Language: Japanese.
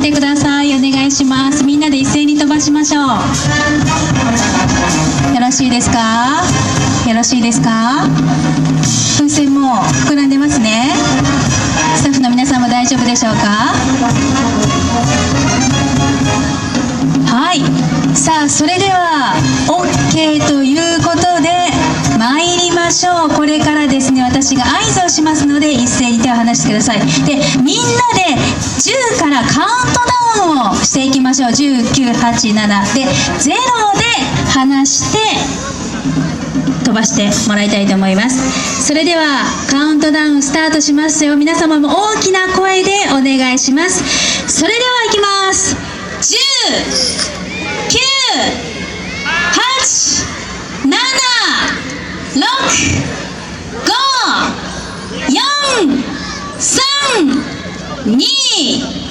てください。お願いします。みんなで一斉に飛ばしましょう。よろしいですか？よろしいですか？風船も膨らんでますね。スタッフの皆さんも大丈夫でしょうか？はい、さあそれでは OK ということで参りましょう。これからですね、私が合図をしますので一斉に手を離してください。で、みんなで10からカウントダウンをしていきましょう。10、9、8、7で0で離して飛ばしてもらいたいと思います。それではカウントダウンスタートしますよ。皆様も大きな声でお願いします。それではいきます。10、9、8、7、6、5、4、3、2、